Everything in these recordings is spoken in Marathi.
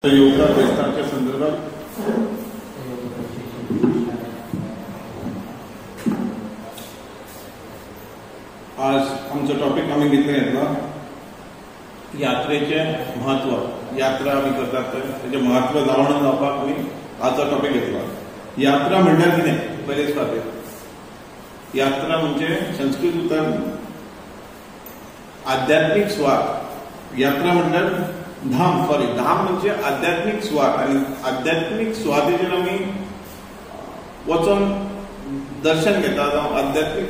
योगा प्रयत्नाच्या संदर्भात आज आमचा टॉपिक आम्ही घेतला यात्रेचे महत्व। यात्रा आम्ही करतात त्याचे महत्व जाणून घेवपाक आम्ही आजचा टॉपिक घेतला। यात्रा म्हणजे कितें पयलेच फावट यात्रा म्हणजे संस्कृतान आध्यात्मिक स्वाद। यात्रा म्हणल्यार धाम धाम म्हणजे आध्यात्मिक स्वाद आणि आध्यात्मिक स्वादेचेर आमी वचून दर्शन घेता जावं आध्यात्मिक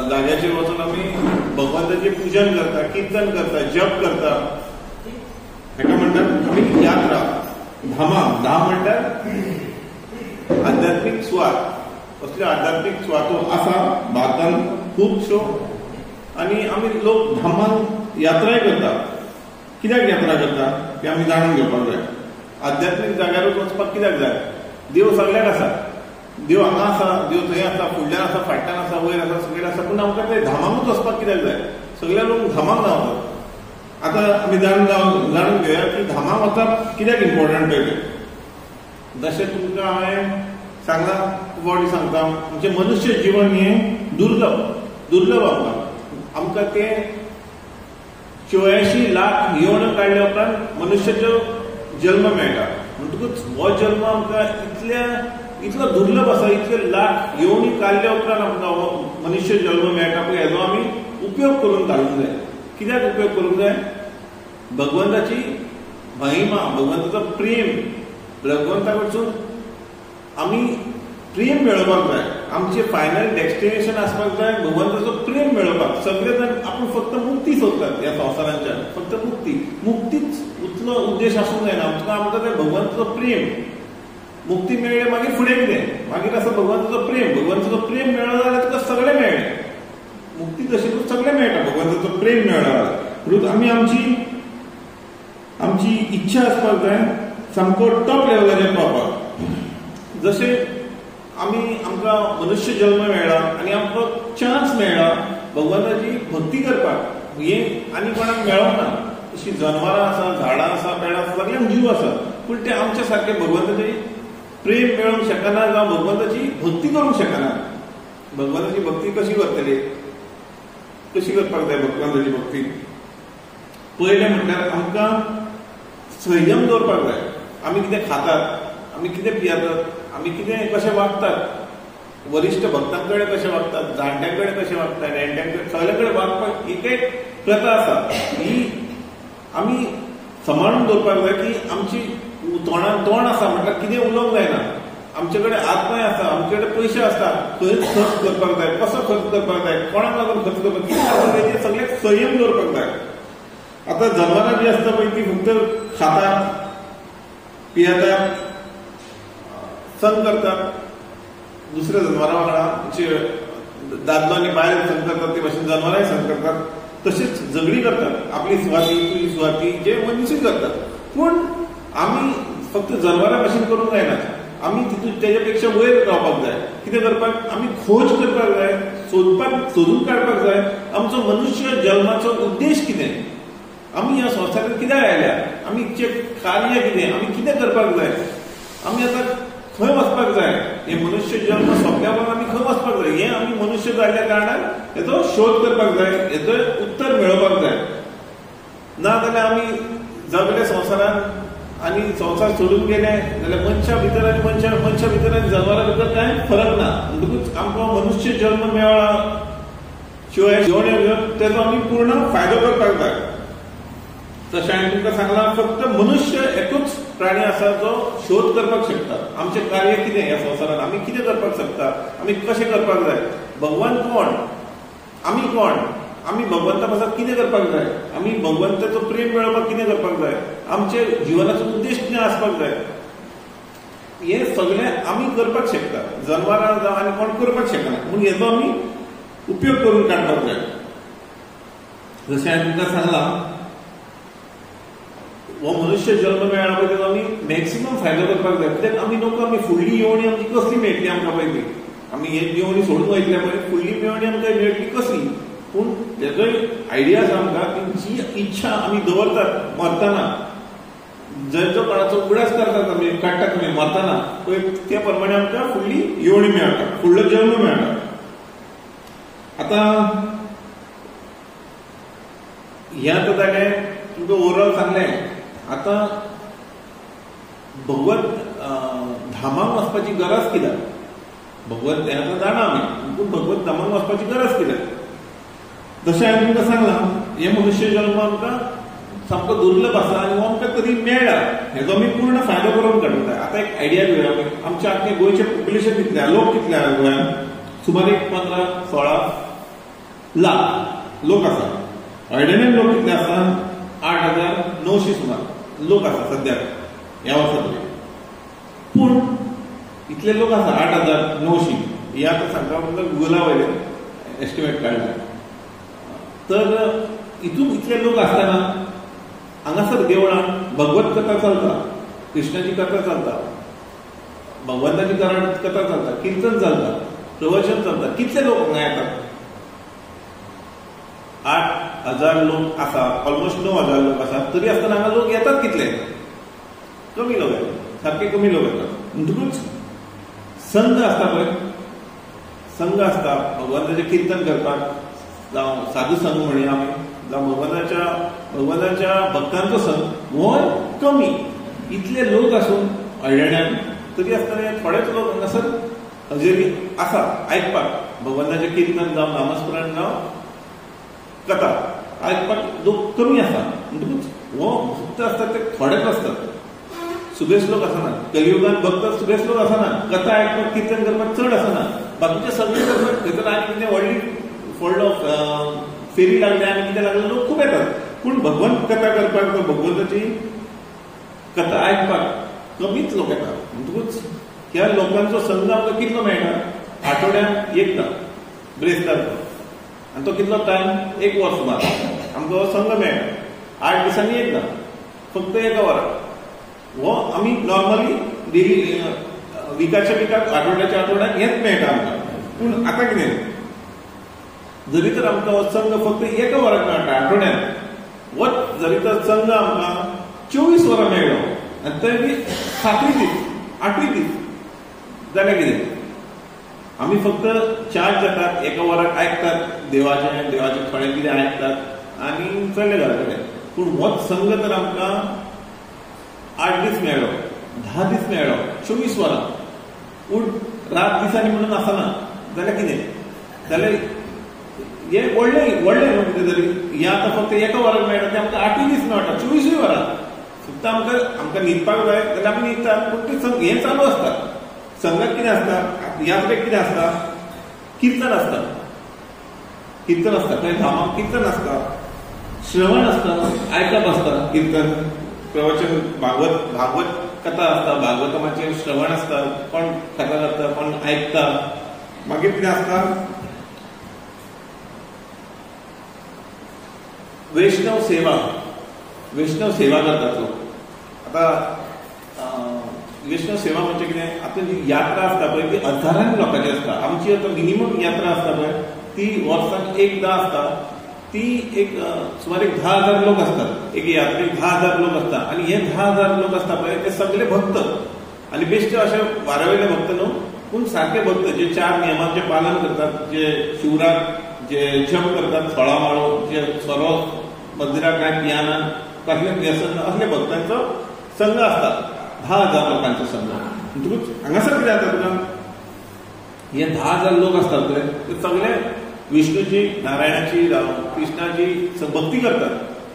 जाग्याचेर वचून आमी भगवंताचें पूजन करता, कीर्तन करता, जप करता, हेका म्हणटात आमी यात्रा। धाम म्हणल्यार आध्यात्मिक स्वाद। असले आध्यात्मिक स्वाद आसा भारतांत खूबश्यो आणि आमी लोक धामांक यात्राय करता। कित्याक यात्रा करता ते आमी जाणून घेवपाक जाय। आध्यात्मिक जाग्यारूच वचपाक कित्याक जाय? देव सगळ्याक आसा, देव हांगा आसा, देव थंय आसा, फुडल्यान आसा, फाटल्यान आसा, वयर आसा, सकयल आसा, पूण आमकां ते धामांकूच वचपाक कित्याक जाय? सगळे लोक धामांक धांवतात। आतां आमी जाणून घेवया की धामांक वचप कित्याक इम्पॉर्टंट ते। जशें तुमकां हांवें सांगलां फावटी सांगता म्हणजे मनुष्य जिवन हें दुर्लभ आमकां तें 84 लाख येवण काडल्या उपरांत मनुष्याचो जल्म मेळटा। म्हणटकूच हो जल्म आमकां इतलो दुर्लभ आसा, इतले लाख येवणी काडल्या उपरांत आमकां हो मनुष्य जल्म मेळटा पळय हेजो आमी उपयोग करून काडूंक जाय। कित्याक उपयोग करूंक जाय? भगवंताची महिमा, भगवंताचो प्रेम, भगवंता कडसून आमी प्रेम मेळोवपाक जाय। आमचे फायनल डेस्टिनेशन आसपाक जाय भगवंताचो प्रेम मेळोवपाक। सगळे जाण आपूण फक्त मुक्ती सोदतात ह्या संवसारांच्यान, फक्त मुक्तीच उतलो उद्देश आसूंक जायना। आमकां तें भगवंताचो प्रेम, मुक्ती मेळ्ळी मागीर फुडें कितें? मागीर आसा भगवंताचो प्रेम मेळ्ळो जाल्यार तुका सगळें मेळ्ळें। मुक्ती तशी सगळें मेळटा भगवंताचो प्रेम मेळ्ळो जाल्यार। आमी आमची इच्छा आसपाक जाय सामको टॉप लेवलाचेर पावपाक। जशें आमकां मनुष्य जल्म मेळ्ळा आनी आमकां चान्स मेळ्ळा भगवंताची भक्ती करपाक, हें आनी कोणाक मेळोंक ना। अशीं जनवरां आसा, झाडां आसा, पेडां आसा, सगळ्यांक जीव आसा, पूण ते आमच्या सारके भगवंताची प्रेम मेळोवंक शकना जावं भगवंताची भक्ती करूंक शकना। भगवंताची भक्ती कशी करतली? कशी करपाक जाय भगवंताची भक्ती? पयलें म्हणल्यार आमकां संयम दवरपाक जाय। आमी कितें खातात, आमी कितें पियेतात, आमी कितें कशें वागतात, वरिश्ठ भक्तां कडेन कशें वागतात, जाणट्यां कडेन कशें वागतात, नेण्ट्यां कडेन, सगळे कडेन वागपाक एक प्रथा आसा। ही आमी सांबाळून दवरपाक जाय की आमची तोंडान तोंड आसा म्हटल्यार कितें उलोवंक जायना। आमचे कडेन आत्माय आसा, आमचे कडेन पयशे आसता, खंय खर्च करपाक जाय, कसो खर्च करपाक जाय, कोणाक लागून खर्च करपाक, कितें आसा तेजेर सगळ्याक संयम दवरपाक जाय। आतां जनवरां जी आसता पळय ती फक्त खातात, पियेतात, संग करतात दुसऱ्या जनावरां वांगडा, म्हणजे दादलो आनी बायल संग करतात ते भाशेन जनावरांय संग करतात, तशीच झगडी करतात, आपली सुवाती तुजी सुवाती जे मनुसूय करतात। पूण आमी फक्त जनावरां भाशेन करूंक जायना, आमी तेच्या पेक्षा वयर रावपाक जाय। कितें करपाक? आमी खोज करपाक जाय, सोदून काडपाक जाय आमचो मनुष्य जल्माचो उद्देश कितें, आमी ह्या संवसारांत कित्याक आयल्या, आमीचें कार्य कितें, आमी कितें करपाक जाय, आमी आतां खंय वचपाक जाय, हे मनुष्य जल्म सोंपल्या उपरांत आमी खंय वचपाक जाय, हें आमी मनुष्य जाल्ल्या कारणान हेचो शोध करपाक जाय, हेचो उत्तर मेळोवपाक जाय। नाजाल्यार आमी जगले संवसारांत आनी संवसार सोडून गेले जाल्यार मनशा भितर आनी मनशा भितर आनी जनावरां भितर कांय फरक ना। म्हणटकूच आमकां मनुष्य जल्म मेळ्ळा शिवाय तेजो आमी पूर्ण फायदो करपाक जाय। तशें हांवें तुमकां सांगलां फक्त मनुष्य एकूच प्राणी आसा जो शोध करपाक शकता आमचें कार्य कितें ह्या संवसारांत, आमी कितें करपाक शकता, आमी कशें करपाक जाय, भगवान कोण, आमी कोण, आमी भगवंता पासत कितें करपाक जाय, आमी भगवंताचो प्रेम मेळोवपाक कितें करपाक जाय, आमचे जिवनाचो उद्देश कितें आसपाक जाय, हें सगळें आमी करपाक शकता। जनावरां जावं आनी कोण करपाक शकना, पूण हेचो आमी उपयोग करून काडपाक जाय। जशें हांवें तुमकां सांगलां हो मनुष्य जल्म मेळ्ळा पळय तेजो आमी मॅक्सिमम फायदो करपाक जाय। कित्याक आमी नको आमी फुडली येवणी आमची कसली मेळटली आमकां पळय ती, आमी हे येवणी सोडून वयतले पळय, फुडली येवणी आमकां मेळटली कसली? पूण तेजोय आयडिया आसा आमकां की जी इच्छा आमी दवरतात मरतना जो काळाचो उगडास करतात आमी काडटात आमी मरतना पळय त्या प्रमाणे आमकां फुडली येवणी मेळटा, फुडलो जल्म मेळटा. आतां हे आतां जालें तुमकां ओवरऑल सांगलें. आतां भगवत धामाक वचपाची गरज कित्याक? भगवत हें आतां जाणा आमी, पूण भगवत धामाक वचपाची गरज कित्याक? जशें हांवें तुमकां सांगलां हे मनुश्य जल्म आमकां सामको दुर्लभ आसा आनी हो आमकां तरी मेळ्ळा, हेजो आमी पूर्ण फायदो करून काडूंक जाय. आतां एक आयडिया घेवया आमी. आमचें आख्खें गोंयचें पॉप्युलेशन कितलें, लोक कितले आसा गोंयांत? सुमार एक 15-16 लाख लोक आसा. हळडणेन लोक कितले आसा? 8,900 सुमार लोक आसा सद्याक ह्या वर्सा तरी. पूण इतले लोक आसा 8,900 हे आतां सांगता म्हणजे गुगला वयल्यान एस्टिमेट काडला. तर हितून इतले लोक आसतना हांगासर देवळांत भगवत कथा चलता, कृष्णाची कथा चलता, भगवंताची कथा चलता, किर्तन चलता, प्रवचन चलता. कितले लोक हांगा येतात? 8,000 लोक आसा, ऑलमोस्ट 9,000 लोक आसा. तरी आसतना हांगा लोक येतात कितले? कमी लोक येतात, सारखे कमी लोक येतात. म्हणटकूच संघ आसता पळय, संघ आसता भगवंताचें किर्तन करपाक, जावं साधू संघ म्हणया आमी, जावं भगवंताच्या भक्तांचो संघ, हो कमी. इतले लोक आसून हळडण्यान तरी आसतना थोडेच लोक हांगासर हजेरी आसा आयकपाक भगवंताचें किर्तन जावं नामस्मरण जावं कथा आयकपाक लोक कमी आसा. म्हणटकूच हो भक्त आसतात ते थोडेच आसतात, सुबेज लोक आसनात. कलियुगांत भक्त सुबेज लोक आसनात, कथा आयकपाक किर्तन करपाक चड आसना. बाकीचे सगळे करपाक थंयसर आनी कितें व्हडलो फेरी लागले आनी कितें लागले लोक खूब येतात. पूण भगवंत कथा करपाक, भगवंताची कथा आयकपाक कमीच लोक येतात. म्हणटकूच ह्या लोकांचो संघ आमकां कितलो मेळटा? आठवड्याक एकदां ब्रेस्तारचो, आनी तो कितलो टायम? 1 वर सुमार आमकां हो संघ मेळटा. 8 दिसांनी एकदां, फक्त 1 वराक. हो आमी नॉर्मली डेली विकाक आठवड्याच्या आठवड्याक हेंच मेळटा आमकां. पूण आतां कितें? जरी तर आमकां हो संघ फक्त 1 वराक मेळटा आठवड्यान, हो जरी तर संघ आमकां 24 वरां मेळ्ळो आनी थंय बी 7 दीस 8 दीस जाल्यार कितें? आमी फक्त चार्ज जातात, 1 वराक आयकतात देवाचें थोडें कितें आयकतात आनी चल्ले घरा कडेन. पूण होच संघ तर आमकां 8 दीस मेळ्ळो, 10 दीस मेळ्ळो, 24 वरां. पूण रात दिसांनी म्हणून आसना जाल्यार कितें? जाल्यार हे व्हडलें न्हू कितें तरी. हें आतां फक्त 1 वराक मेळटा तें आमकां 8 दीस मेळटा, 24 वरां. फक्त आमकां न्हिदपाक जाय जाल्यार आमी न्हिदतात. पूण तें हें चालू आसता. संघाक कितें आसता? यात्रेक कितें आसता? किर्तन आसता, किर्तन आसता. खंय धामाक किर्तन आसता, श्रवण आसता, आयकप आसता. किर्तन, प्रवचन, भागवत कथा आसता, भागवतमाचें श्रवण आसता, कोण कथा करता, कोण आयकता. मागीर कितें आसता? वैष्णव सेवा करतात लोक. आतां वैष्णव सेवा म्हणजे कितें? आतां जी यात्रा आसता पळय ती हजारांनी लोकांची आसता. आमची आतां मिनिमम यात्रा आसता पळय ती वर्साक एकदां आसता. ती एक सुमार 10,000 लोक असतात. एक यात्रेक 10,000 लोक असतात. आणि हे 10,000 लोक असता पळय ते सगळे भक्त आणि बेश्टे असे वारावयले भक्त न्हू, पूण सारखे भक्त जे 4 नियमांचें पालन करतात, जे शिवराक जे जप करतात, 16 माळो, जे सोरो मंदिराक काय पियाना कसलें व्यसन असले भक्तांचो संघ आसता. 10,000 लोकांचो संघ. म्हणटकूच हांगासर कितें जाता तुका? हे 10,000 लोक असतात पळय ते सगळे विष्णूची, नारायणाची, कृष्णाची भक्ती करतात.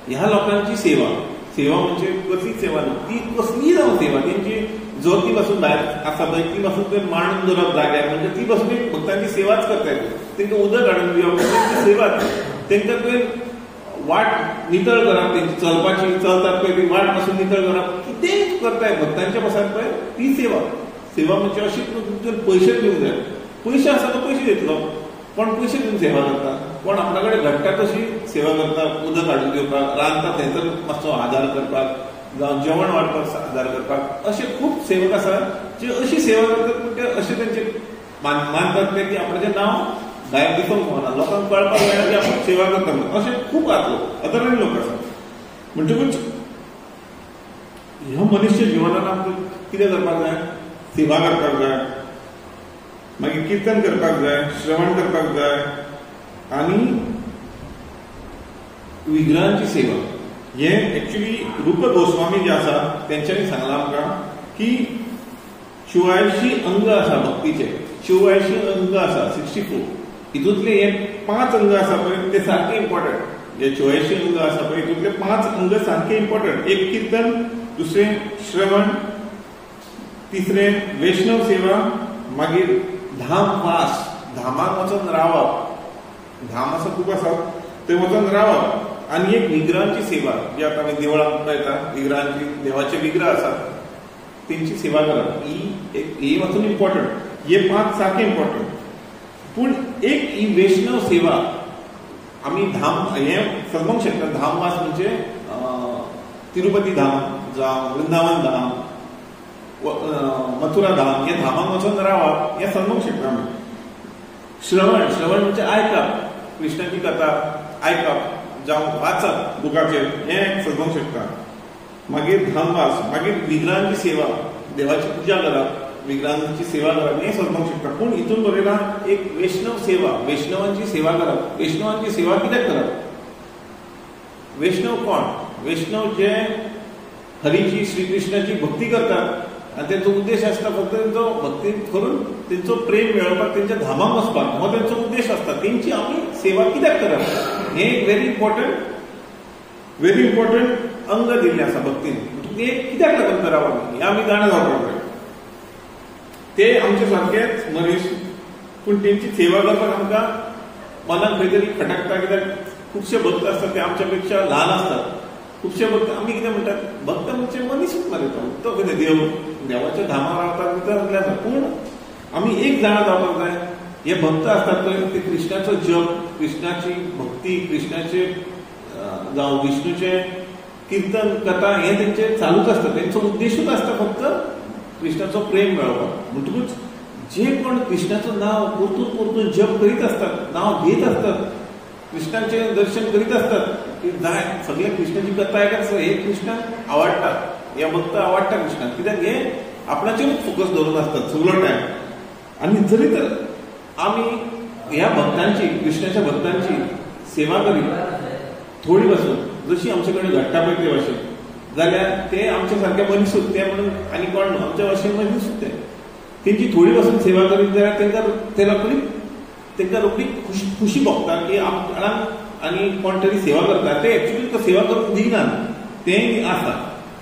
ह्या लोकांची सेवा म्हणजे कसलीच सेवा न्हू, ती कसली जावं सेवा. तेंची जोती पासून भायर आसा पळय ती पासून ते मांडून दवरप जाग्यार, म्हणजे ती पासून एक भक्तांची सेवाच करतात. तेंकां उदक हाडून दिवप तेंची सेवाच. तेंकां तुवें वाट नितळ करप, तेंची चलपाची चलतात पळय ती वाट पासून नितळ करप, कितेंय करताय भक्तांच्या पासून पळय ती सेवा म्हणजे अशी तुमचे पयशे दिवंक जाय. पयशे आसा तो पयशे दितलो, पण पयशे दिवन सेवा करता. पण आपल्या कडेन घडटा तशी सेवा करता. उदक हाडून दिवपाक, रांदता थंयसर मातसो आदार करपाक, जावं जेवण वाडपाक आदार करपाक, असे खूब सेवक आसात जे अशी सेवा करतात. पूण ते अशे तेंचे मानतात ते की आपणाचें नांव भायर दिसूंक पावना, लोकांक कळपाक मेळना की आपण सेवा करता. असे खूब आसात लोक, अदरणी लोक आसात. म्हणटकूच ह्या मनुष्य जिवनात आमकां कितें करपाक जाय? सेवा करपाक जाय, मागीर कीर्तन करपाक जाय, श्रवण करपाक जाय आनी विग्रहांची सेवा. हे एक्चुअली रूप गोस्वामी जे आसा तेंच्यांनी सांगलां आमकां की 84 अंग आसा भक्तीचे, 84 अंग आसा, 64. हितूंतले हे 5 अंग आसा पळय ते सारके इम्पॉर्टंट. जे 84 अंग आसा पळय हितूंतले 5 अंग सारके इम्पॉर्टंट. एक कीर्तन, दुसरें श्रवण, तिसरें वैष्णव सेवा, मागीर धाम वास, धामाक वचून रावप, धाम आसा खूब आसात थंय वचून रावप, आनी एक विग्रहांची सेवा जी आतां आमी देवळांत पळयता, विग्रहांची, देवाचे विग्रह आसात तेंची सेवा करप ही वचून इम्पॉर्टंट. हे 5 सारके इम्पॉर्टंट. पूण एक ही वैष्णव सेवा आमी धाम हे समजूंक शकता. धाम वास म्हणजे तिरुपती धाम जावं वृंदावन धाम, मथुरा धाम, हे धामाक वचून रावप हे समजूंक शकता आमी. श्रवण, श्रवण म्हणजे आयकप, कृष्णाची कथा आयकप जावं वाचप बुकाचेर, हे समजूंक शकता. मागीर धामवास, मागीर विग्रहांची सेवा, देवाची पुजा करप, विग्रहांची सेवा करप हें समजूंक शकता. पूण हितून बरयलां एक वैष्णव सेवा, वैष्णवांची सेवा करप. वैष्णवांची सेवा कित्याक करप? वैष्णव कोण? वैष्णव जे हरीची, श्री कृष्णाची भक्ती करतात आनी तेंचो उद्देश आसता फक्त तेंचो भक्ती करून तेंचो प्रेम मेळोवपाक, तेंच्या धामाक वचपाक, हो तेंचो उद्देश आसता. तेंची आमी सेवा कित्याक करप? हें एक व्हेरी इम्पॉर्टंट अंग दिल्लें आसा भक्तीन. ते कित्याक लागून करप आमी? हें आमी जाणा जावपाक जाय. ते आमचे सारकेच मनीस, पूण तेंची सेवा करपाक आमकां मनाक खंय तरी खटकता. कित्याक खुबशे भक्त आसतात ते आमच्या पेक्षा ल्हान आसतात. खुबशे भक्त आमी कितें म्हणटात, भक्त म्हणजे मनीसूच मरे, तो कितें देव, देवाच्या धामार रावतात भितर. पूण आमी एक जाणा जावपाक जाय, हे भक्त आसतात पळय ते कृष्णाचो जप, कृष्णाची भक्ती, कृष्णाचे जावं विष्णूचे कीर्तन कथा हे तेंचे चालूच आसता. तेंचो उद्देशूच आसता फक्त कृष्णाचो प्रेम मेळोवपाक. म्हणटकूच जे कोण कृष्णाचो नांव परतून परतून जप करीत असतात, नांव घेत असतात, कृष्णाचे दर्शन करीत असतात, की जाय सगळे कृष्णाची कथा आयकत हे कृष्णाक आवडटा, हे भक्त आवडटा कृष्णाक. कित्याक हे आपणाचेरूच फोकस दवरून आसतात सगळो टायम. आनी जरी तर आमी ह्या भक्तांची, कृष्णाच्या भक्तांची सेवा करीत थोडी पासून, जशी आमचे कडेन घडटा पळय ते भाशेन, जाल्यार ते आमचे सारके मनीसूच ते म्हणून आनी कोण आमच्या भाशेन मनीसूच ते. तेंची थोडी पासून सेवा करीत जाल्यार तेंकां रोखडी खुशी भोगता की आपणाक आनी कोण तरी सेवा करता. ते एक्चुअली तो सेवा करून दिनात, तेंय आसा.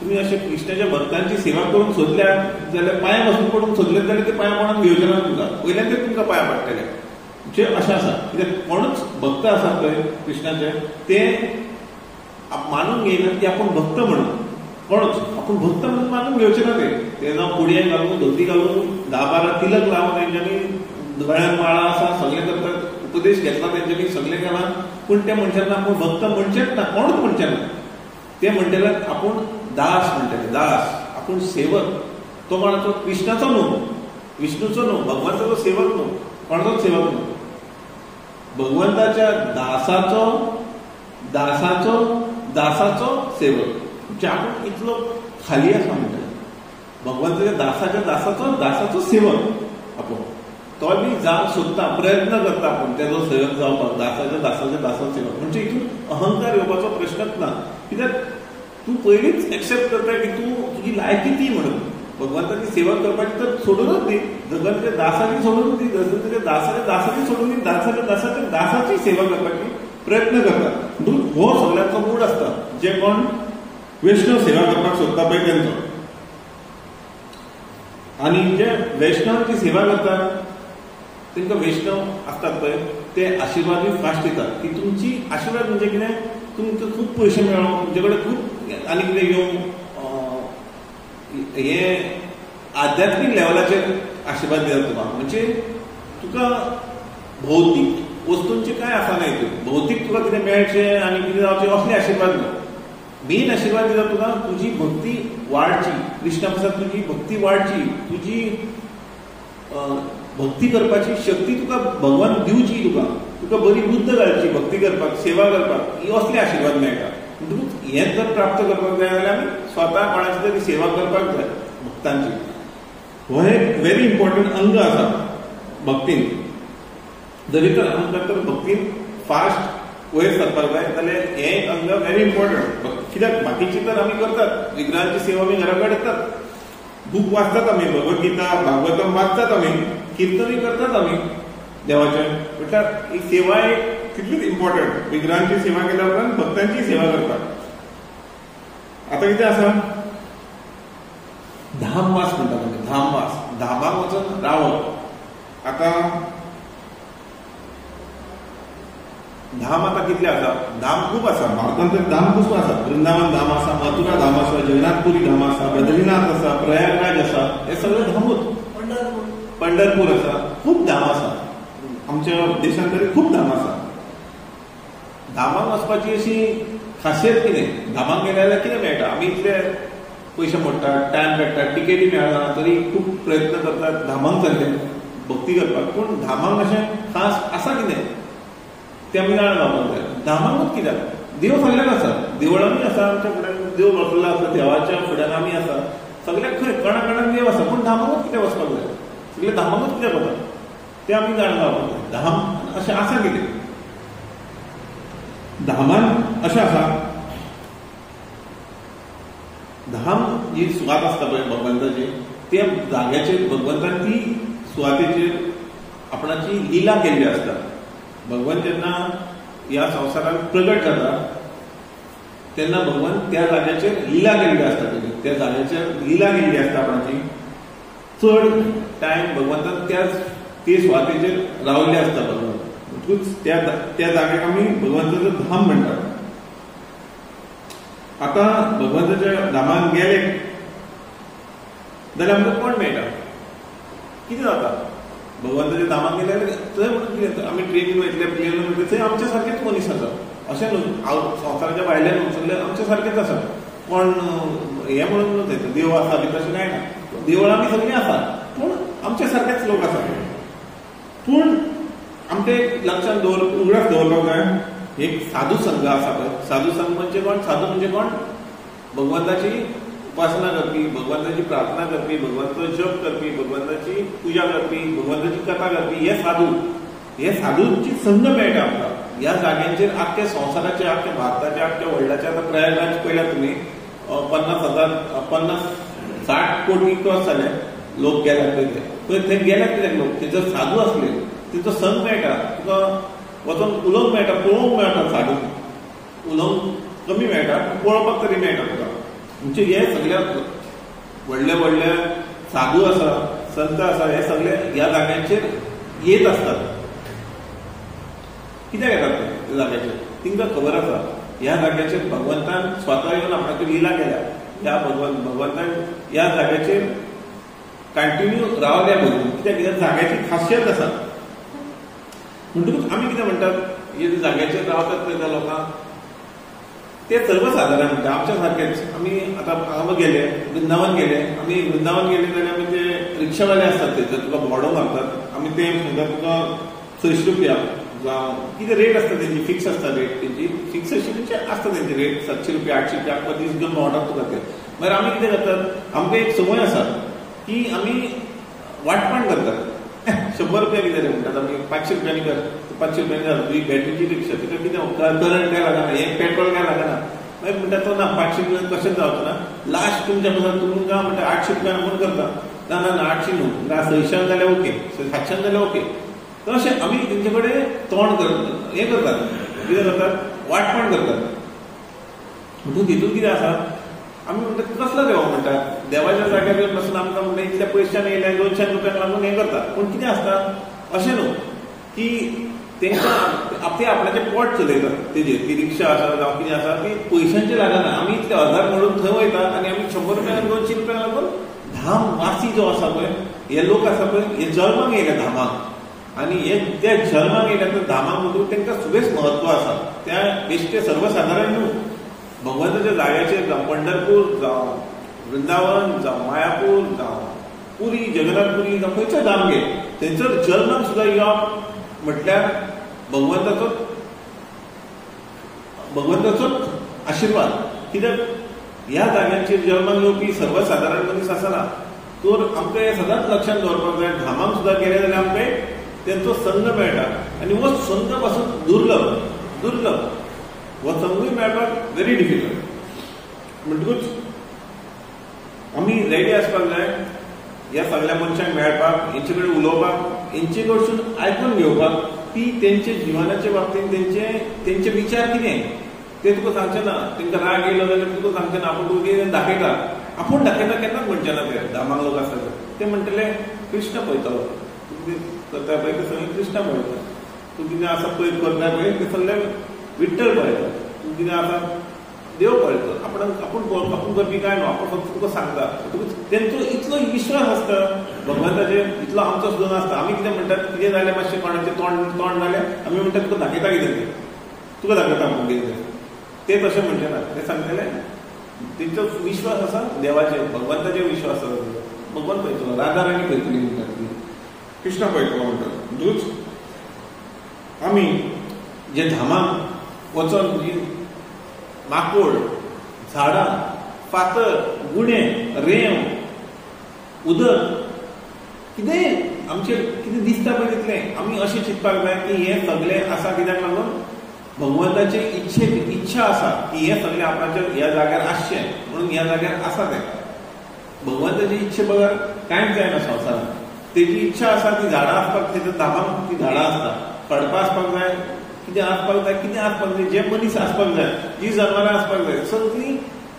तुमी अशे कृष्णाच्या भक्तांची सेवा करून सोदल्यात जाल्यार पांयां वचून पडून सोदल्यात जाल्यार ते पांयां कोणाक घेवचे ना तुमकां, वयल्यान ते तुमकां पांयां पडटले. म्हणजे अशें आसा. कित्याक कोणूच भक्त आसात पळय कृष्णाचे ते मानून घेयनात की आपूण भक्त म्हणून. कोणूच आपूण भक्त म्हणून मानून घेवचे ना. ते जावं कुडयाक घालून, धोती घालून, 10-12 तिलक लावन तेंच्यांनी गळ्यान माळा आसा सगळे करतात, उपदेश घेतला तेंच्यांनी सगळे केला. पूण त्या मनशांना आपूण भक्त म्हणचेच ना, कोणूच म्हणचे ना. ते म्हणटले आपूण दास म्हणटले, दास. आपूण सेवक. तो म्हणाचो कृष्णाचो न्हू, विष्णूचो न्हू, भगवंताचो सेवक न्हू, कोणाचोच सेवक न्हू. भगवंताच्या दासाचो सेवक. म्हणजे आपूण इतलो खाली आसा म्हणटले. भगवंताच्या दासाचो सेवक आपूण. तो बी जावंक सोदता, प्रयत्न करता आपूण तेजो सेवक जावपाक, दासाचो सेवक. म्हणजे हितून अहंकार येवपाचो प्रश्नच ना. कित्याक तूं पयलींच एक्सेप्ट करता की तूं तुजी लायकी ती म्हणून. भगवंताची सेवा करपाची तर सोडूनच दी, जगाच्या दासाची सोडून दी, तुज्या दासाची सोडून दी, दासाची सेवा करपाची प्रयत्न करता. म्हणून हो सगळ्यांचो मूड आसता जे कोण वैष्णव सेवा करपाक सोदता पळय तेंचो. आनी जे वैष्णवांची सेवा करतात तांकां वैष्णव आसतात पळय ते आशिर्वादूय फास्ट दितात की तुमची आशिर्वाद म्हणजे कितें, तुमकां खूब पयशे मेळोवं, तुमचे कडेन खूब आनी कितें येवं, हे आध्यात्मीक लेवलाचेर आशिर्वाद दितात तुका. म्हणजे तुका भौतीक वस्तूंचे कांय आसना हितून. भौतीक तुका कितें मेळचें आनी कितें जावचें असले आशिर्वाद ना. मेन आशिर्वाद दिता तुका तुजी भक्ती वाडची, कृष्णा पासत तुजी भक्ती वाडची, तुजी भक्ती करपाची शक्ती तुका भगवान दिवची, तुका बरी बुद्ध घालची भक्ती करपाक, सेवा करपाक. ही असले आशिर्वाद मेळटा. म्हणटकूच हें जर प्राप्त करपाक जाय जाल्यार आमी स्वता कोणाची तरी सेवा करपाक जाय भक्तांची. हो एक व्हेरी इम्पॉर्टंट अंग आसा भक्तीन. जरी तर आमकां तर भक्तीन फास्ट वयर सरपाक जाय जाल्यार हें एक अंग व्हेरी इम्पॉर्टंट. कित्याक बाकीची तर आमी करतात, विग्रहांची सेवा आमी घरा कडेन येतात, बूक वाचतात आमी, भगवद्गीता भागवतम वाचतात आमी, कीर्तनूय करतात आमी देवाचें. म्हटल्यार ही सेवा एक तितलीच इम्पॉर्टंट. विग्रहांची सेवा केल्या उपरांत भक्तांची सेवा करतात. आतां कितें आसा, धामवास म्हणटात आमी, धामवास, धामाक वचून रावप. आतां धाम आतां कितले आसा, धाम खूब आसा भारतांत. तर धाम खूब आसा. वृंदावन धाम आसा, मथुरा धाम आसा, जगन्नाथपुरी धाम आसा, बद्रीनाथ आसा, प्रयागराज आसा, हे सगळे धामूच. पंढरपूर आसा, खूब धाम आसा आमच्या देशांत. तरी खूब धाम आसा. धामाक वचपाची अशी खासियत कितें, धामाक गेले जाल्यार कितें मेळटा, आमी इतले पयशे मोडटात, टायम काडटात, टिकेटी मेळना, तरी खूब प्रयत्न करतात धामाक सारकें भक्ती करपाक. पूण धामाक अशें खास आसा कितें तें आमी जाणा जावपाक जाय. धामाकूच कित्याक, देव सगळ्याक आसा, देवळांनी आसा, आमच्या फुड्यान देव बसलेलो आसा, देवाच्या फुड्यान आमी आसा, सगळ्याक खंय कोणा कोणाक देव आसा. पूण धामाकूच कित्याक वचपाक जाय, सगळे धामाकूच कित्याक वता तें आमी जाणा जावपाक जाय. धाम अशें आसा कितें, धामान अशें आसा, धाम जी सुवात आसता पळय भगवंताची, त्या जाग्याचेर भगवंतान ती सुवातेचेर आपणाची लिला केल्ली आसता. भगवान जेन्ना ह्या संवसारांत प्रगट जाता तेन्ना भगवान त्या जाग्याचेर लिला केल्ली आसता. तेणी त्या जाग्याचेर लिला केल्ली आसता आपणाची. चड टायम भगवंतान ते सुवातेचेर रावल्ले आसता भगवान. त्या जाग्याक आमी भगवंताचो धाम म्हणटात. आतां भगवंताच्या धामान गेले जाल्यार आमकां कोण मेळटा, कितें जाता, भगवंताच्या धामाक गेले थंय म्हणून कितें, आमी ट्रेनीन वयतले, प्लेनीन वयतले, थंय आमचे सारकेच मनीस आसा. अशें न्हू संवसाराच्या भायल्यान सगळे आमचे सारकेच आसा. पण हें म्हणून न्हू थंय देव आसा बी तशें कांय ना. देवळां बी सगळीं आसा, पूण आमचे सारकेच लोक आसा. पूण आमचे लक्षांत उगडास दवरपाक जाय, एक साधू संघ आसा पळय. साधू संघ म्हणजे कोण, साधू म्हणजे कोण, भगवंताची उपासना करपी, भगवंताची प्रार्थना करपी, भगवंताचो जप करपी, भगवंताची पुजा करपी, भगवंताची कथा करपी, हे साधू. हे साधूची संघ मेळटा आमकां ह्या जाग्यांचेर. आख्या संवसाराचे, आख्या भारताचे, आख्या वर्ल्डाचे. आतां प्रयागराज पळयल्यार तुमी 50,000-60 कोटी क्रॉस जाले लोक गेल्यात पळय थंय गेल्यात कित्याक लोक, ते जर साधू असले तेंचो संघ मेळटा, तुका वचून उलोवंक मेळटा, पळोवंक मेळटा. साधू उलोवंक कमी मेळटा, पळोवपाक तरी मेळटा तुका. म्हणजे हे सगळ्याक व्हडले व्हडले साधू आसा, संत आसा, हे सगळे ह्या जाग्यांचेर येत असतात. कित्याक येतात ते जाग्याचेर, तांकां खबर आसा ह्या जाग्याचेर भगवंतान स्वता येवन आपणाची लिला केल्या. ह्या भगवंतान ह्या जाग्याचेर कंटिन्यू रावल्या म्हणून. कित्याक जाग्याची खासियत आसा. म्हणटकूच आमी कितें म्हणटात, हे जाग्याचेर रावतात पळय त्या लोकांक, ते सर्वसाधारण म्हणटा आमच्या सारकेच. आमी आतां हांगा गेले, वृंदावन गेले, आमी वृंदावन गेले जाल्यार आमी ते रिक्षावाले आसतात, ते तुका भाडो मारतात. आमी ते सांगतात तुका 600 रुपया जावं कितें रेट आसता तेंची, फिक्स आसता रेट तेंची, फिक्स अशी म्हणजे आसता तेंची रेट 700 रुपया 800 रुपया आमकां दीस घेवन ऑर्डर तुका ते. मागीर आमी कितें करतात, आमकां एक संवय आसा की आमी वांटपण करतात. 100 रुपया कितें रे म्हणटात आमी, 500 रुपयांनी कर, 500 रुपयांनी जाता तुजी बॅटरीची रिक्षा, तुका कितें करंट काय लागना, एक पेट्रोल काय लागना. मागीर म्हणटा तो ना 500 रुपयान कशेंच जावचें ना, लास्ट तुमच्या पासून तुमकां म्हणटा 800 रुपयान फोन करता. ना ना ना 800 न्हू, 600 जाल्यार ओके, 700 जाल्यार ओके. तर अशें आमी तेंचे कडेन तोंड हें करतात, कितें करतात, वांटपण करतात. म्हणून तितून कितें आसा, आमी म्हणटात कसलो देव म्हणटात, देवाच्या जाग्यार येवन बसून आमकां म्हणटा इतल्या पयशांनी येयल्या 200 रुपयांक लागून हें करतात. पूण कितें आसता, अशें न्हू की तेंकां ते आपणाचें पोट चलयतात तेजेर. ती रिक्षा आसा जावं कितें आसा ती पयशांचेर लागना. आमी इतले हजार मोडून थंय वयता आनी आमी 100 रुपयांक 200 रुपयांक लागून धाम वासी जो आसा पळय, हे लोक आसा पळय, हे जल्माक येयले धामाक. आनी हे त्या जल्माक येयल्या त्या धामाक म्हणून तांकां सुबेज महत्व आसा. त्या बेश्टे सर्वसाधारण न्हू, भगवंताच्या जाग्याचेर जावं पंढरपूर जावं वृंदावन जावं मायापूर जावं पुरी, जगन्नाथपुरी जावं खंयचो धाम घे, थंयसर जल्माक सुद्दां येवप म्हटल्यार भगवंताचो आशिर्वाद. कित्याक ह्या जाग्यांचेर जल्माक येवपी सर्वसाधारण मनीस आसना, तर आमकां हें सदांच लक्षात दवरपाक जाय. धामाक सुद्दां गेले जाल्यार आमकां तेंचो संग मेळटा, आनी हो संग पासून दुर्लभ हो संगूय मेळपाक व्हेरी डिफिकल्ट. म्हणटकूच आमी रेडी आसपाक जाय ह्या सगळ्या मनशांक मेळपाक, हेंचे कडेन उलोवपाक, हेंचे कडसून आयकून घेवपाक की तेंचे जिवनाच्या बाबतींत तेंचे विचार कितें ते तुका सांगचें ना. तेंकां राग येयलो जाल्यार तुका सांगचें ना, आपूण तुका दाखयता. आपूण दाखयता केन्नाच म्हणचे ना ते धामाक लोक आसता ते म्हणटले कृष्ण पळयतलो, करता पळय ते सगळें कृष्ण पळयता. तूं कितें आसा पळय करता पळय ते सगळें विठ्ठल पळयता. तूं कितें आसा देव पळयता. आपूण करपी काय न्हू, आपूण फक्त तुका सांगता. तेंचो इतलो विश्वास आसता भगवंताचेर, इतलो आमचो सुद्दां नासता. आमी कितें म्हणटात, कितें जालें मातशें कोणाचें तोंड जालें आमी म्हणटात तुका दाखयता कितें तें, तुका दाखयता म्हणून कितें ते तशें म्हणचे ना. ते सांगतले तेंचो विश्वास आसा देवाचेर, भगवंताचेर विश्वास आसा. भगवंत पळयतलो, राधा राणी पळयतली म्हणटात, कृष्ण पळयतलो म्हणटात. म्हणटूच आमी जे धामाक वचोन जी माकोड, झाडां, फातर, गुणे, रेंव, उदक कितेंय आमचेर कितें दिसता पळय तितलें आमी अशें चिंतपाक जाय की हें सगळें आसा कित्याक लागून भगवंताचे इच्छा आसा की हें सगळें आपणाचेर ह्या जाग्यार आसचें म्हणून ह्या जाग्यार आसा तें. भगवंताची इच्छे बगर कांयच जायना संवसारांत. तेजी इच्छा आसा ती झाडां आसपाक, तेच्या धामाक ती झाडां आसता, खडपां आसपाक जाय, कितें आसपाक जाय, जे मनीस आसपाक जाय, जी जनावरां आसपाक जाय, सगळीं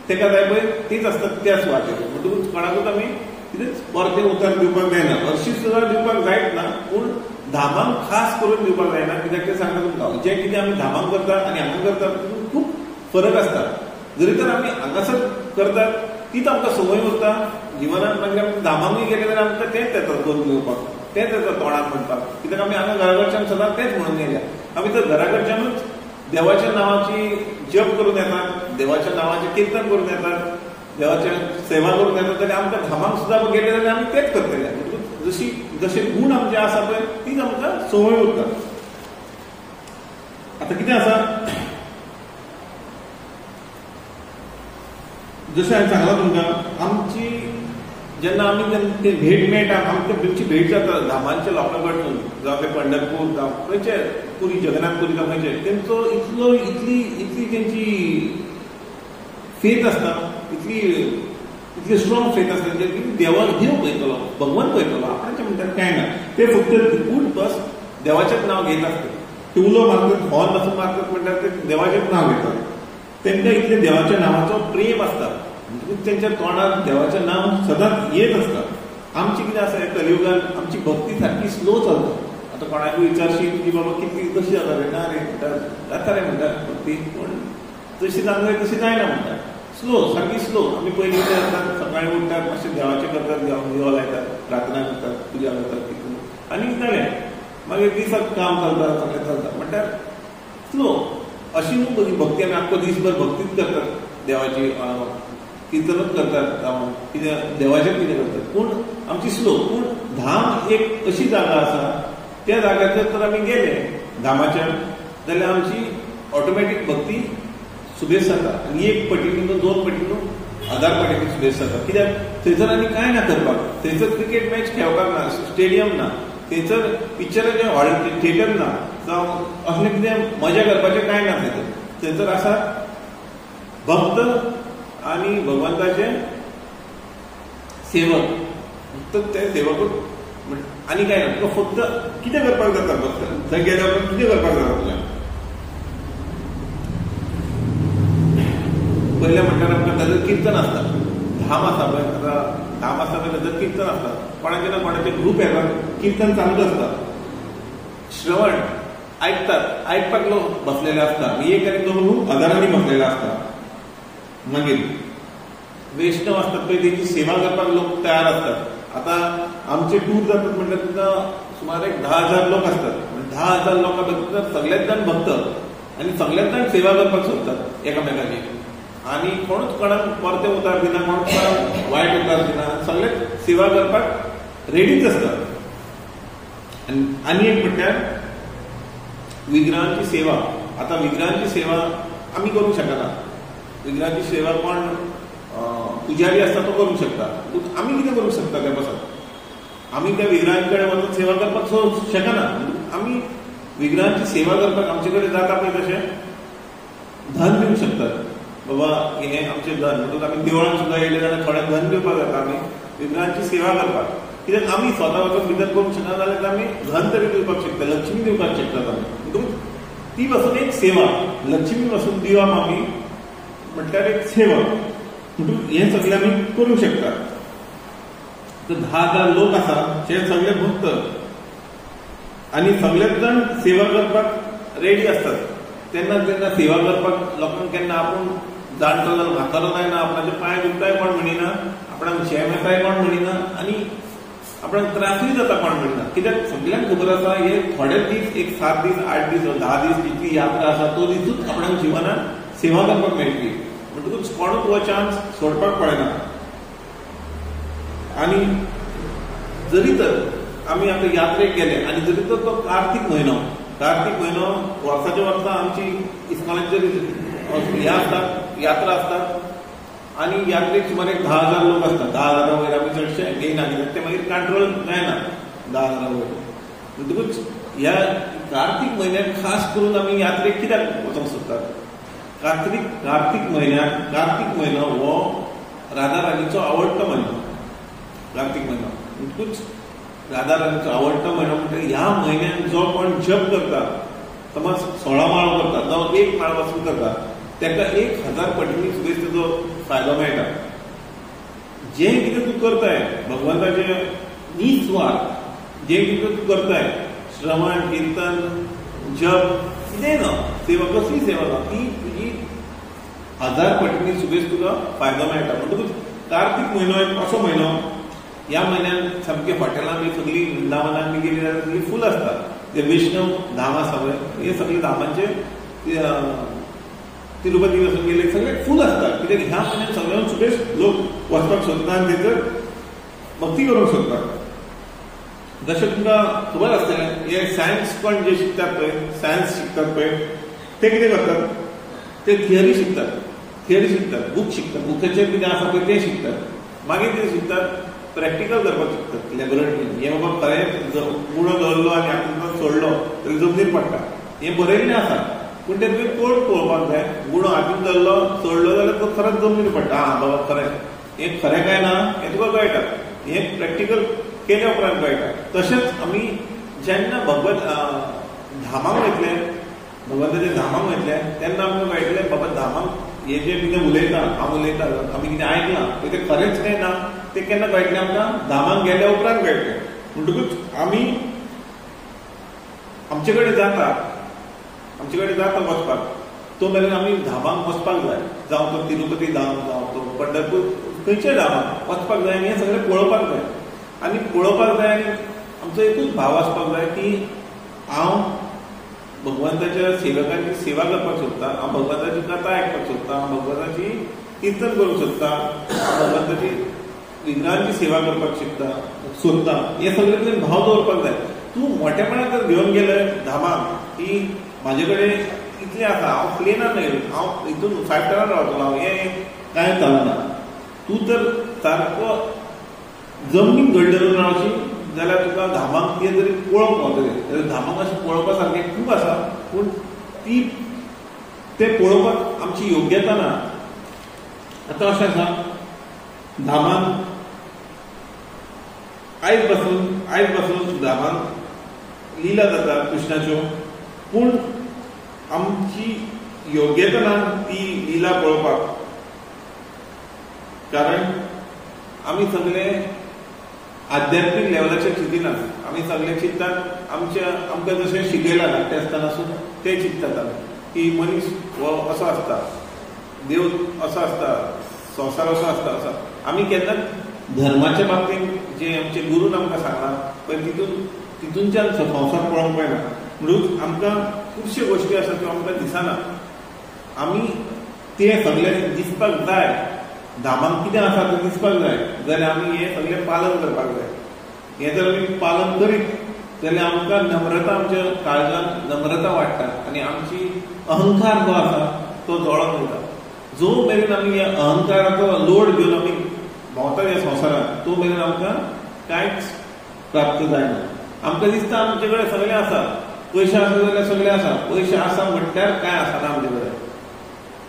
तेका जाय पळय तीच आसतात त्या सुवातेर. म्हणटकूच कोणाकूच आमी कितेंच परतें उतर दिवपाक जायना, हरशीं सुद्दां दिवपाक जायच ना, पूण धामाक खास करून दिवपाक जायना. कित्याक तें सांगता तुमकां जें कितें आमी धामाक करतात आनी हांगा करतात तितून खूब फरक आसता. जरी तर आमी हांगासर करतात तीच आमकां संवय उरता जिवनांत, मागीर आमी धामाकूय गेले जाल्यार आमकां तेंच येता करून घेवपाक, तेंच येता तोंडाक म्हणपाक. कित्याक आमी हांगा घरा कडच्यान सदां तेंच म्हणून येयल्या. आमी तर घरा कडच्यानूच देवाच्या नांवाची जप करून येतात, देवाच्या नांवाचें कीर्तन करून येतात, देवाची सेवा करून येतात, जाल्यार आमकां धामाक सुद्दां गेले जाल्यार आमी तेंच करतले. जशे गुण आमचे आसा पळय तीच आमकां संवय उरता. आतां कितें आसा, जशें हांवें सांगलां तुमकां, आमची जेन्ना आमी ते भेट मेळटा, आमकां तेंची भेट जाता धामांच्या लोकां कडसून, जावं ते पंढरपूर जावं खंयचे पुरी, जगन्नाथ पुरी जावं खंयचे, तेंचो इतली तेंची फेथ आसता, इतली स्ट्रॉंग फेथ आसता की देव पळयतलो, भगवंत पळयतलो. आपणाचें म्हणटात कांय ना, ते फक्त उठ बस देवाचेंच नांव घेत आसतात. ते उलो मारतात, हॉर्न पासून मारतात म्हणटात ते देवाचेंच नांव घेतात. तेंकां इतलें देवाच्या नांवाचो प्रेम आसता, म्हणटकूच तेंच्या तोंडार देवाचें नांव सदांच येत आसता. आमची कितें आसा ह्या कलियुगांत आमची भक्ती सारकी स्लो चलता. आतां कोणाकूय विचारशी की बाबा कितली कशी जाता रे, ना रे म्हणटात, जाता रे म्हणटात भक्ती, पूण जशी जावंक जाय तशी जायना म्हणटात, स्लो, सारकी स्लो. आमी पयलीं कितें करतात, सकाळीं उठतात, मातशें देवाचें करतात, दिवो लायतात, प्रार्थना करतात, पुजा करतात, आनी जालें. मागीर दिसाक काम चलता, सगळें चलता म्हणटार स्लो. अशी न्हू बरी भक्ती आमी आख्खो दिसभर भक्तीच करतात, देवाची कीर्तनूच करतात, जावं कितें देवाचें कितें करतात, पूण आमची स्लो. पूण धाम एक अशी जागा आसा, त्या जाग्याचेर तर आमी गेले धामाच्या जाल्यार आमची ऑटोमॅटीक भक्ती सुबेज जाता. आनी एक पटीन न्हू, 2 पटीन न्हू, 1000 पटीन सुबेज जाता. कित्याक थंयसर आनी कांय ना करपाक, थंयसर क्रिकेट मॅच खेळपाक ना, स्टेडियम ना, थंयसर पिक्चराचें हॉल थिएटर ना, जावं असलें कितें मजा करपाचें कांय ना. थंयसर आसा भक्त आनी भगवंताचे सेवक, फक्त ते सेवकूच, आनी कांय ना. तुका फक्त कितें करपाक जाता, फक्त थंय गेल्या उपरांत कितें करपाक जाता तुज्यान. पयलें म्हणटार आमकां ताजो कीर्तन आसता, धाम आसा पळय, आतां धाम आसता पळय ताजो कीर्तन आसता. कोणाचे ना कोणाचे ग्रूप येतात, कीर्तन चालूच आसता, श्रवण आयकतात, आयकपाक लोक बसलेले आसता, एक आनी 2 न्हू, हजारांनी बसलेले आसता. मागीर वैष्णव आसतात पळय तेची सेवा करपाक लोक तयार आसतात. आतां आमचे टूर जातात म्हणल्यार तुका सुमार 10,000 लोक आसतात. 10,000 लोकां भितर सगळेच जाण भक्त आनी सगळेच जाण सेवा करपाक सोदतात एकामेकाची. आनी कोणूच कोणाक परते उतार दिना, कोणूच कोणाक वायट उतार दिना, सगळेच सेवा करपाक रेडीच आसतात. आनी एक म्हणल्यार विग्रहांची सेवा. आतां विग्रहांची सेवा आमी करूंक शकना, विग्रहाची सेवा कोण पुजारी असता तो करूंक शकता. आमी कितें करूंक शकता त्या पासून? आमी त्या विग्रहांकडे वचून सेवा करपाक शकना. आमी विग्रहांची सेवा करपाक आमचे कडेन जाता पळय तशें धन दिवंक शकतात. बाबा हें आमचें धन, म्हणटूच आमी देवळान सुद्दां येयले जाल्यार थोडें धन दिवपाक जाता आमी विग्रहांची सेवा करपाक. कित्याक आमी स्वता वचून भितर करूंक शकना जाल्यार आमी धन तरी दिवपाक शकता, लक्ष्मी दिवपाक शकतात आमी. म्हणटूच ती पासून एक सेवा, लक्ष्मी पासून दिवप आमी म्हटल्यार एक सेवा. म्हणटूच हें सगळें आमी करूंक शकतात. तर 10,000 लोक आसा ते सगळे भक्त आनी सगळेच जाण सेवा करपाक रेडी असतात. तेन्ना सेवा करपाक लोकांक केन्ना आपूण जाणटो जाल्यार म्हातारो जायना, आपणाचे पांय दुखताय कोण म्हणिना, आपणाक शेम येताय कोण म्हणिना आनी आपणाक त्रासूय जाता कोण म्हणिना. कित्याक सगळ्यांक खबर आसा हे थोडे दीस, एक 7 दीस, 8 दीस, 10 दीस जितली यात्रा आसा तो दिसूच आपणाक जिवनात सेवा करपाक मेळटली. म्हणटकूच कोणूच हो चान्स सोडपाक पडना. आनी जरी तर आमी आतां यात्रेक गेले आनी जरी तर तो कार्तीक म्हयनो वर्साच्या वर्सा आमची इस्कॉनाचेर हे आसतात, यात्रा आसतात आनी यात्रेक सुमार एक 10,000 लोक आसतात. 10,000 वयर आमी चडशे घेयना, कित्याक ते मागीर कंट्रोल जायना 10,000 वयर. म्हणटकूच ह्या कार्तीक म्हयन्याक खास करून आमी यात्रेक कित्याक वचूंक सोदतात? कार्तीक म्हयनो हो राधा राणीचो आवडटो म्हयनो. कार्तीक म्हयनो म्हणटकूच राधा राणीचो आवडटो म्हयनो म्हणजे ह्या म्हयन्यान जो कोण जप करता, समज 16 माळो करता जावं 1 माळ पासून करता, ताका 1000 पटींनी सुद्दां तेजो फायदो मेळटा. जें कितें तूं करताय भगवंताचे निस्वार्थ, जें कितें तूं करताय श्रवण कीर्तन जप कितेंय ना, सेवा कसली सेवा ना, ती तुजी 1000 पटींनी सुबेज तुका फायदो मेळटा. म्हणटकूच कार्तीक म्हयनो एक असो म्हयनो, ह्या म्हयन्यान सामके हॉटेलां बी सगळीं वृंदावनान बी गेली जाल्यार सगळीं फूल आसतात. ते वैष्णव धाम आसा पळय, हे सगळे धामांचे तिरुपती वचून गेले सगळे फूल आसतात. कित्याक ह्या म्हयन्यान सगळ्यांक सुबेज लोक वचपाक सोदतात आनी थंयसर भक्ती करूंक सोदतात. जशें तुमकां खबर आसतलें, हे सायन्स कोण जे शिकतात पळय, सायन्स शिकतात पळय, ते कितें करतात? ते थियरी शिकतात, बुक शिकतात, बुकाचेर कितें आसा पळय तें शिकतात. मागीर कितें शिकतात? प्रॅक्टिकल करपाक शिकतात. लॅबोरेटरी हे बाबा खरेंच गुणो धरलो आनी आपूण सोडलो तरी जमनीर पडटा, हें बरयल्लें आसा. पूण ते तुवें कोण पळोवपाक जाय. गुणो हातीन धरलो सोडलो जाल्यार तो खरेंच जमनीर पडटा. बाबा खरें हें खरें काय ना हें तुका कळटा. हें प्रॅक्टिकल केल्या उपरांत कळटा. तशेंच आमी जेन्ना धामाक वयतले, भगवंताच्या धामाक वयतले तेन्ना आमकां कळटलें बाबा धामाक हे जे कितें उलयता, हांव उलयता, आमी कितें आयकलां तें खरेंच काय ना ते केन्ना कळटलें आमकां? धामाक गेल्या उपरांत कळटलें. म्हणटकूच आमी आमचे कडेन जाता वचपाक, तो मेरेन आमी धामाक वचपाक जाय. जावं तो तिरुपती धाम, जावं तो पंढरपूर, खंयच्याय धामाक वचपाक जाय आनी हें सगळें पळोवपाक जाय. आनी पळोवपाक जाय आनी आमचो एकूच भाव आसपाक जाय की हांव भगवंताच्या सेवकांची सेवा करपाक सोदता, हांव भगवंताची कथा आयकपाक सोदता, हांव भगवंताची कीर्तन करूंक सोदता, हांव भगवंताची विग्रहांची सेवा करपाक सोदता. हे सगळे तुवें भाव दवरपाक जाय. तूं मोठेपणान जर घेवन गेलें धामाक की म्हाजे कडेन इतलें आसा, हांव प्लेनान येयलो, हांव हितून 5 स्टारान रावतलो, हांव हें कांय चलना. तूं तर सारको जमनीक घट धरून रावची जाल्यार तुका धामाक कितें तरी पळोवंक पावतलें. धामाक अशें पळोवपा सारकें खूब आसा, पूण तें पळोवपाक आमची योग्यता ना. आतां अशें आसा, धामाक आयज पासून धामाक लिला जातात कृष्णाच्यो, पूण आमची योग्यता ना ती लिला पळोवपाक. कारण आमी सगळे आध्यात्मीक लेवलाचेर चिंतिनात. आमी सगळे चिंततात आमकां जशें शिकयलां धाकटे आसतना ते चिंततात आमी की मनीस हो असो आसता, देव असो आसता, संवसार असो आसता. आमी केन्नाच धर्माच्या बाबतींत जे आमचे गुरून आमकां सांगला पळय तितूनच्यान संवसार पळोवंक मेळना. म्हणून आमकां खुबश्यो गोश्टी आसा त्यो आमकां दिसना. आमी तें सगळें दिसपाक जाय. धामाक कितें आसा तें दिसपाक जाय जाल्यार आमी हें सगळें पालन करपाक जाय. हें जर आमी पालन करीत जाल्यार आमकां नम्रता, आमच्या काळजांत नम्रता वाडटा आनी आमची अहंकार जो आसा तो जळोन वयता. जो मेरेन आमी अहंकाराचो लोड घेवन आमी भोंवतात ह्या संवसारात तो मेरेन आमकां कांयच प्राप्त जायना. आमकां दिसता आमचे कडेन सगळें आसा, पयशे आसा जाल्यार सगळें आसा, पयशे आसा म्हटल्यार कांय आसना आमचे कडेन,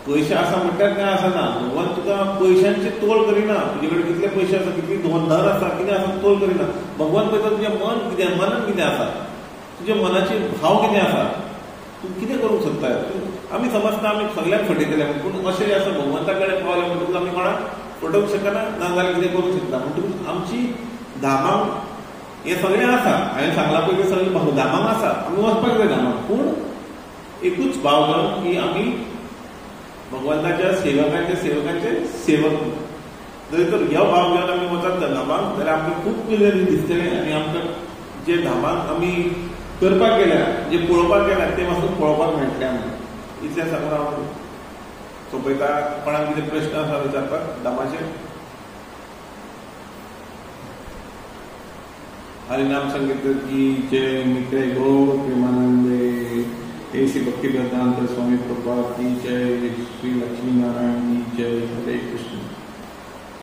पयशे आसा म्हटल्यार कांय आसना. भगवान तुका पयशांची तोल करिना, तुजे कडेन कितले पयशे आसा, कितली धन आसा, कितें आसा तोल करिना. भगवान पळयता तुजें मन कितें, मनान कितें आसा, तुजे मनाचे भाव कितें आसा, तूं कितें करूंक सोदता. आमी समजता आमी सगळ्यांक फटयतले, पूण अशें आसा भगवंता कडेन पावले म्हणटकूच आमी कोणाक फटोवंक शकना, ना जाल्यार कितें करूंक शकता. म्हणटकूच आमची धामांक हे सगळें आसा. हांवें सांगलां पळय तें सगळें धामांक आसा, आमी वचपाक जाय धामांक. पूण एकूच भाव घेवन की आमी भगवंताच्या सेवकांचे सेवक. जरी तर ह्यो भाव घेवन आमी वचत धामांक जाल्यार आमकां खूब पयलीं दिसतलें आनी आमकां जे धामांक आमी करपाक गेल्या, जे पळोवपाक गेल्या ते मातून पळोवपाक मेळटलें आमकां. इतलें सांगून हांव सोंपयता. कोणाक कितें प्रश्न आसा विचारपाक धामाचे? हरिनाम संगीत की जय, मित्र गौर प्रेमानंदे, ऐसी भक्ति वेदांत स्वामी प्रभुपाद की जय,